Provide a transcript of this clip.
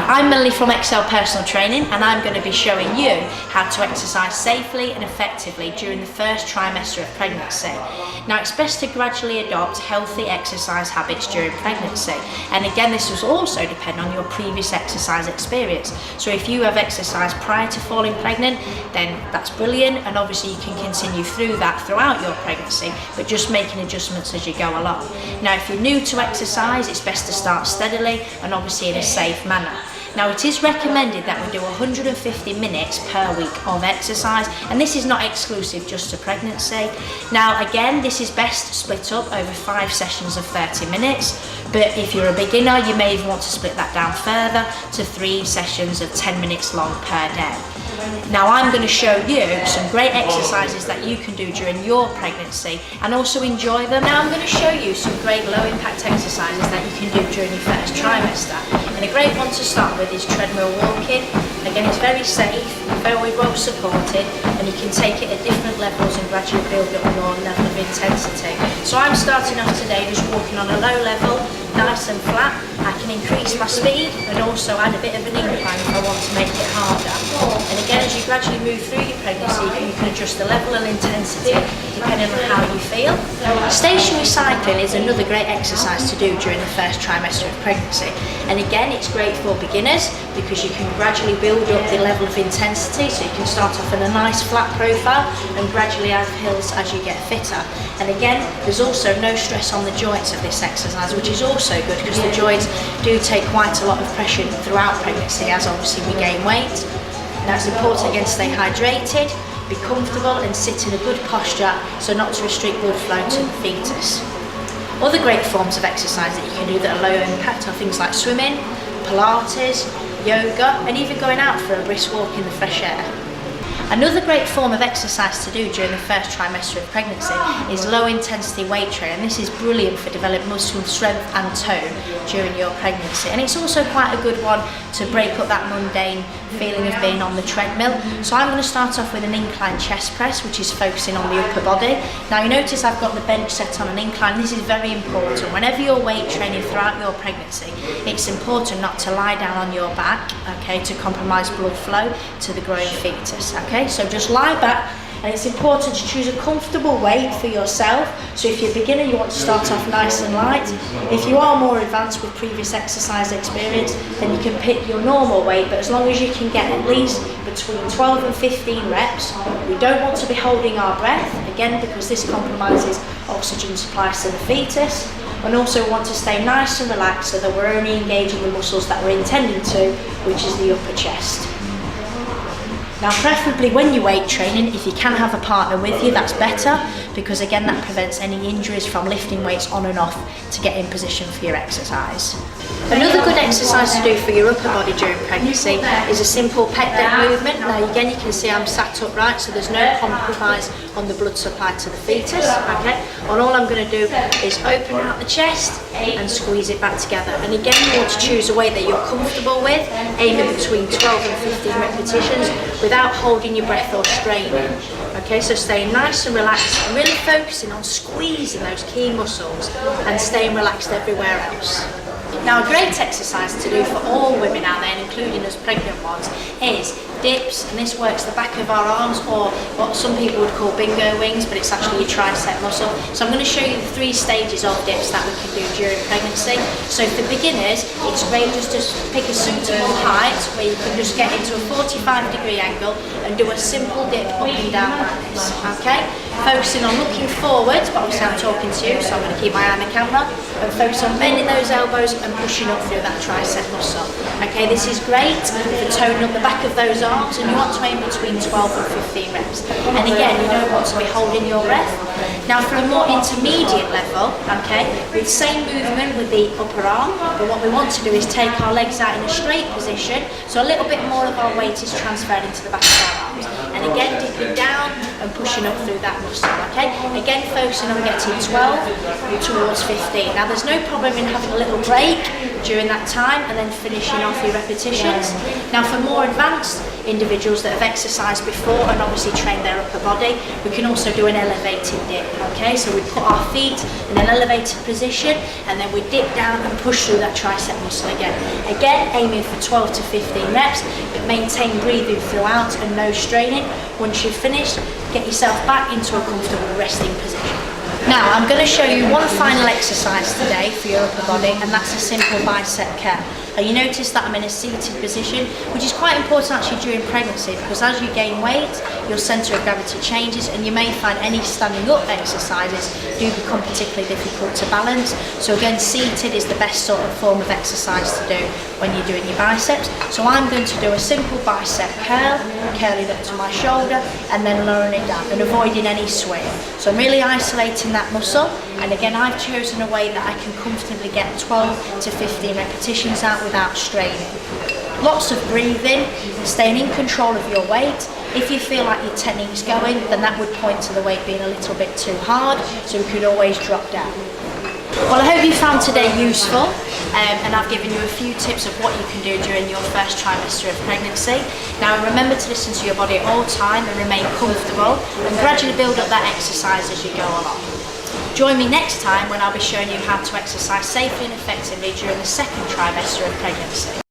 I'm Melanie from Xcel Personal Training, and I'm going to be showing you how to exercise safely and effectively during the first trimester of pregnancy. Now, it's best to gradually adopt healthy exercise habits during pregnancy, and again this will also depend on your previous exercise experience. So if you have exercised prior to falling pregnant, then that's brilliant, and obviously you can continue through that throughout your pregnancy, but just making adjustments as you go along. Now, if you're new to exercise, it's best to start steadily and obviously in a safe manner. Now, it is recommended that we do 150 minutes per week of exercise, and this is not exclusive just to pregnancy. Now, again, this is best split up over 5 sessions of 30 minutes, but if you're a beginner, you may even want to split that down further to 3 sessions of 10 minutes long per day. Now, I'm going to show you some great exercises that you can do during your pregnancy and also enjoy them. Now, I'm going to show you some great low impact exercises that you can do during your first trimester. And a great one to start with is treadmill walking. Again, it's very safe, very well supported, and you can take it at different levels and gradually build up your level of intensity. So I'm starting off today just walking on a low level, nice and flat. I can increase my speed and also add a bit of an incline if I want to make it harder. And again, as you gradually move through your pregnancy, you can adjust the level and intensity depending on how you feel. Stationary cycling is another great exercise to do during the first trimester of pregnancy. And again, it's great for beginners because you can gradually build up the level of intensity, so you can start off in a nice flat profile and gradually add hills as you get fitter. And again, there's also no stress on the joints of this exercise, which is also good because the joints do take quite a lot of pressure throughout pregnancy as obviously we gain weight. Now, it's important again to stay hydrated, be comfortable and sit in a good posture so not to restrict blood flow to the fetus. Other great forms of exercise that you can do that are low impact are things like swimming, Pilates, yoga, and even going out for a brisk walk in the fresh air. Another great form of exercise to do during the first trimester of pregnancy is low intensity weight training, and this is brilliant for developing muscle strength and tone during your pregnancy. And it's also quite a good one to break up that mundane feeling of being on the treadmill. So I'm going to start off with an incline chest press, which is focusing on the upper body. Now, you notice I've got the bench set on an incline. This is very important. Whenever you're weight training throughout your pregnancy, it's important not to lie down on your back, okay, to compromise blood flow to the growing fetus, okay? So just lie back, and it's important to choose a comfortable weight for yourself. So if you're a beginner, you want to start off nice and light. If you are more advanced with previous exercise experience, then you can pick your normal weight, but as long as you can get at least between 12 and 15 reps. We don't want to be holding our breath, again, because this compromises oxygen supplies to the fetus. And also want to stay nice and relaxed so that we're only engaging the muscles that we're intending to, which is the upper chest. Now, preferably when you're weight training, if you can have a partner with you, that's better, because again, that prevents any injuries from lifting weights on and off to get in position for your exercise. Another good exercise to do for your upper body during pregnancy is a simple pec deck movement. Now, again, you can see I'm sat upright, so there's no compromise on the blood supply to the fetus, okay? And all I'm going to do is open out the chest and squeeze it back together. And again, you want to choose a weight that you're comfortable with, aiming between 12 and 15 repetitions without holding your breath or straining. Okay, so staying nice and relaxed and really focusing on squeezing those key muscles and staying relaxed everywhere else. Now, a great exercise to do for all women out there, including us pregnant ones, is dips, and this works the back of our arms, or what some people would call bingo wings, but it's actually your tricep muscle. So I'm going to show you the 3 stages of dips that we can do during pregnancy. So for beginners, it's great just to pick a suitable height where you can just get into a 45-degree angle and do a simple dip up and down like this, okay? Focusing on looking forwards, but obviously I'm talking to you, so I'm going to keep my eye on the camera, and focus on bending those elbows and pushing up through that tricep muscle. Okay, this is great for toning up the back of those arms, and you want to aim between 12 and 15 reps. And again, you don't want to be holding your breath. Now, for a more intermediate level, okay, with same movement with the upper arm, but what we want to do is take our legs out in a straight position, so a little bit more of our weight is transferred into the back of our arms. And again, dipping down and pushing up through that muscle, okay? Again, focusing on getting 12 towards 15. Now, there's no problem in having a little break during that time and then finishing off your repetitions. Now, for more advanced, individuals that have exercised before and obviously trained their upper body, we can also do an elevated dip. Okay, so we put our feet in an elevated position and then we dip down and push through that tricep muscle again. Again, aiming for 12 to 15 reps, but maintain breathing throughout and no straining. Once you've finished, get yourself back into a comfortable resting position. Now, I'm going to show you one final exercise today for your upper body, and that's a simple bicep curl. And you notice that I'm in a seated position, which is quite important actually during pregnancy, because as you gain weight, your centre of gravity changes, and you may find any standing up exercises do become particularly difficult to balance. So again, seated is the best sort of form of exercise to do when you're doing your biceps. So I'm going to do a simple bicep curl, curling up to my shoulder, and then lowering it down, and avoiding any sway. So I'm really isolating that muscle, and again, I've chosen a way that I can comfortably get 12 to 15 repetitions out without straining. Lots of breathing, staying in control of your weight. If you feel like your technique's going, then that would point to the weight being a little bit too hard, so we could always drop down. Well, I hope you found today useful, and I've given you a few tips of what you can do during your first trimester of pregnancy. Now, remember to listen to your body at all time and remain comfortable, and gradually build up that exercise as you go along. Join me next time when I'll be showing you how to exercise safely and effectively during the second trimester of pregnancy.